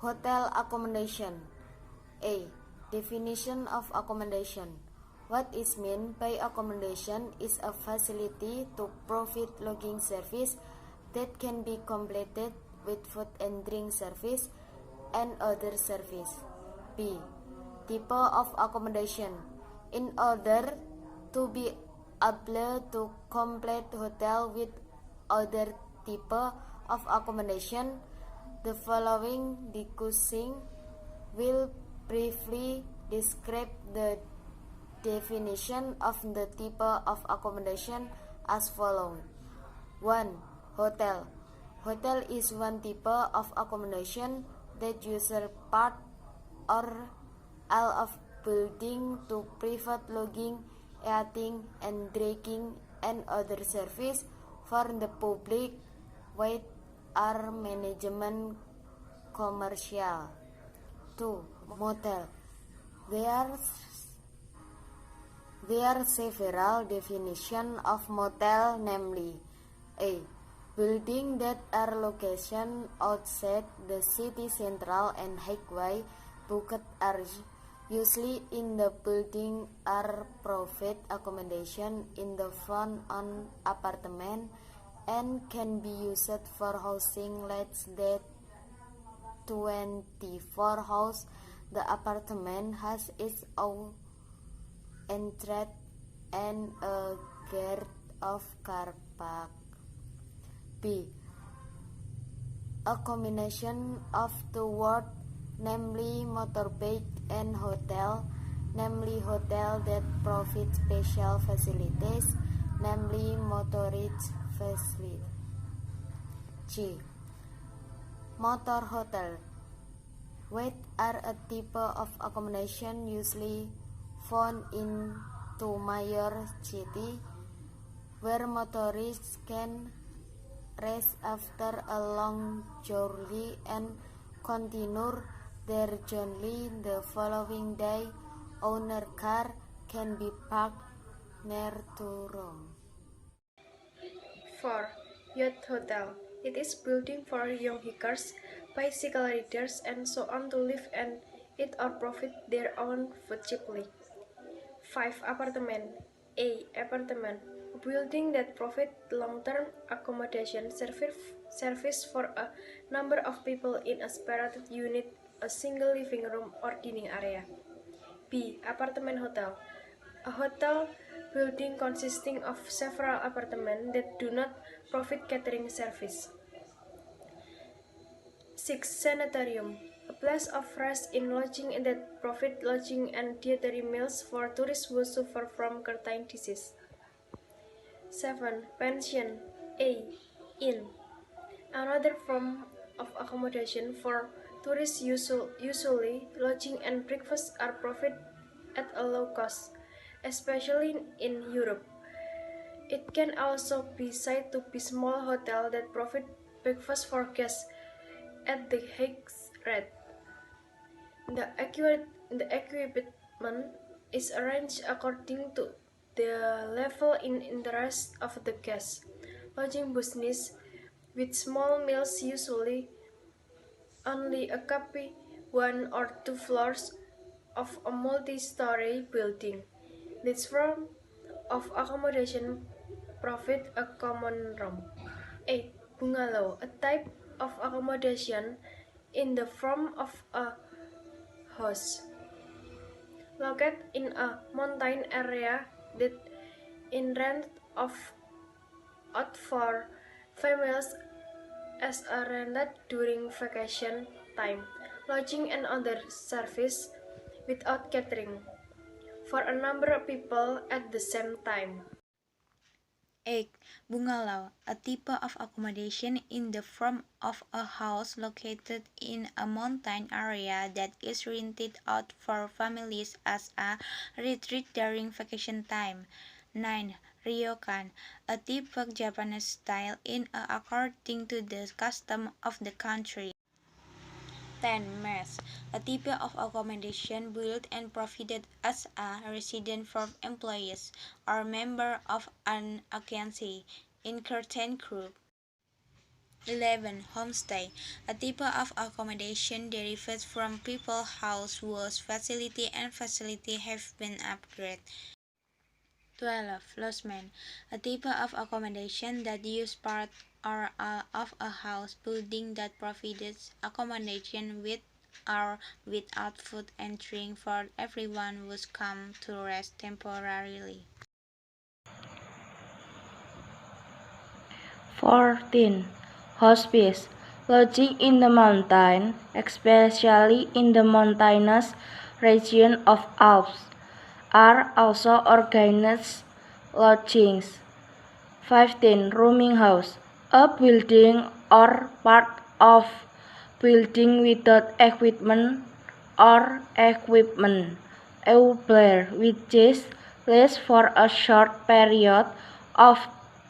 Hotel accommodation. A. Definition of accommodation. What is meant by accommodation is a facility to provide lodging service that can be completed with food and drink service and other service. B. Type of accommodation. In order to be able to complete hotel with other type of accommodation, the following discussing will briefly describe the definition of the type of accommodation as follows. 1. Hotel. Hotel is one type of accommodation that uses part or all of building to provide lodging, eating, and drinking and other service for the public with our management commercial. 2. Motel. There are several definitions of motel, namely A. Buildings that are located outside the city central and highway. Booked are usually in the building or private accommodation in the front on apartment and can be used for housing less than 24 hours. The apartment has its own entrance and a guard of car park. B. A combination of the words, namely motorbike and hotel, namely hotel that provide special facilities, namely motorist facility. G. Motor hotel, which are a type of accommodation usually found in two major cities, where motorists can rest after a long journey and continue their journey the following day. Owner car can be parked near to room. 4. Youth Hotel. It is building for young hikers, bicycle riders, and so on to live and eat or profit their own food cheaply. 5. Apartment. A. Apartment. A building that provides long-term accommodation service for a number of people in a separated unit, a single living room or dining area. B. Apartment hotel. A hotel building consisting of several apartments that do not provide catering service. 6. Sanatorium. A place of rest in lodging that provide lodging and dietary meals for tourists who suffer from certain disease. 7. Pension. A. Inn. Another form of accommodation for tourists. Usually lodging and breakfast are provided at a low cost, especially in Europe. It can also be said to be small hotel that provide breakfast for guests at the highest rate. The equipment is arranged according to the level in interest of the guest. Lodging business with small meals usually only occupy 1 or 2 floors of a multi-story building. This form of accommodation provide a common room. 8. Bungalow, a type of accommodation in the form of a house located in a mountain area that is rented out for families as a rented during vacation time, lodging and other service without catering for a number of people at the same time. 8. Bungalow, a type of accommodation in the form of a house located in a mountain area that is rented out for families as a retreat during vacation time. 9. Ryokan, a typical Japanese style inn according to the custom of the country. 10. Mess, a type of accommodation built and provided as a residence for employees or members of an agency in certain group. 11. Homestay. A type of accommodation derived from people house whose facility and facility have been upgraded. 12. Lodgement. A type of accommodation that use part or all of a house building that provides accommodation with or without food and drink for everyone who's come to rest temporarily. 14. Hospice. Lodging in the mountain, especially in the mountainous region of Alps, are also organized lodgings. 15. Rooming house. A building or part of building without equipment or equipment. Eubler, which is leased for a short period of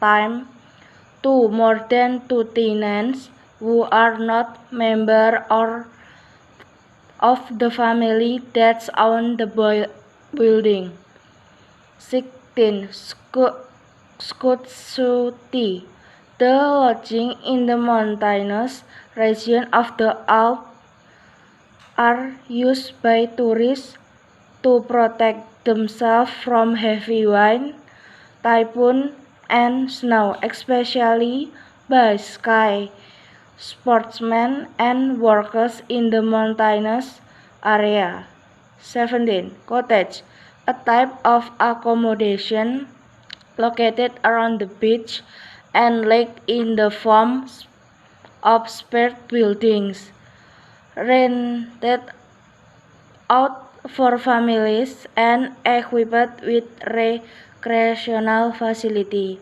time to more than two tenants who are not members of the family that own the building. 16. Scootsuti. The lodging in the mountainous region of the Alps are used by tourists to protect themselves from heavy wind, typhoon, and snow, especially by ski sportsmen and workers in the mountainous area. 17. Cottage. A type of accommodation located around the beach and lake in the form of spare buildings, rented out for families and equipped with recreational facility.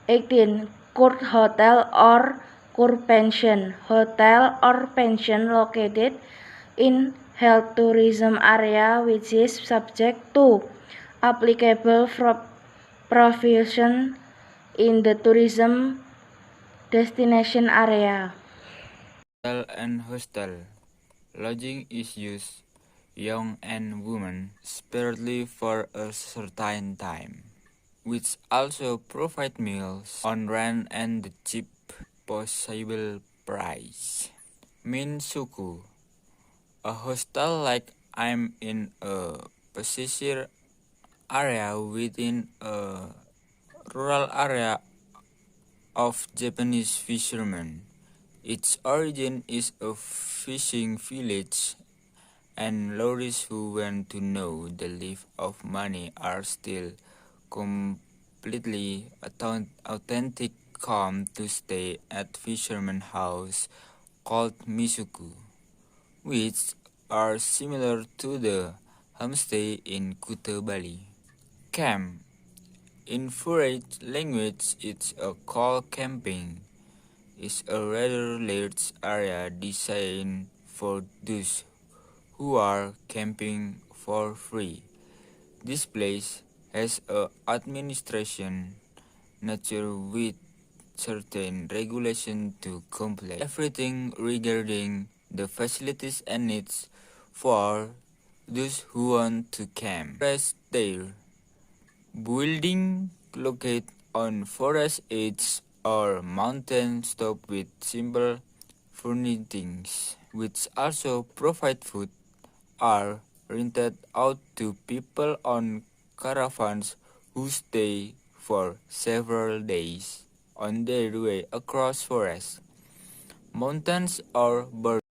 18. Court hotel or court pension. Hotel or pension located in health tourism area which is subject to applicable provision in the tourism destination area. Hotel and hostel. Lodging is used young and women sparingly for a certain time, which also provide meals on rent and the cheap possible price. Minsuku, a hostel like I'm in a pesisir area within a rural area of Japanese fishermen. Its origin is a fishing village, and lorries who want to know the life of money are still completely authentic come to stay at fisherman house called Misuku, which are similar to the homestay in Kuta, Bali. Camp. In forage language, it's a called camping. Is a rather large area designed for those who are camping for free. This place has a administration nature with certain regulation to comply. Everything regarding the facilities and needs for those who want to camp. Rest there. Building located on forest edge or mountain top with simple furnishings, which also provide food, are rented out to people on caravans who stay for several days on their way across forests, mountains, or birds.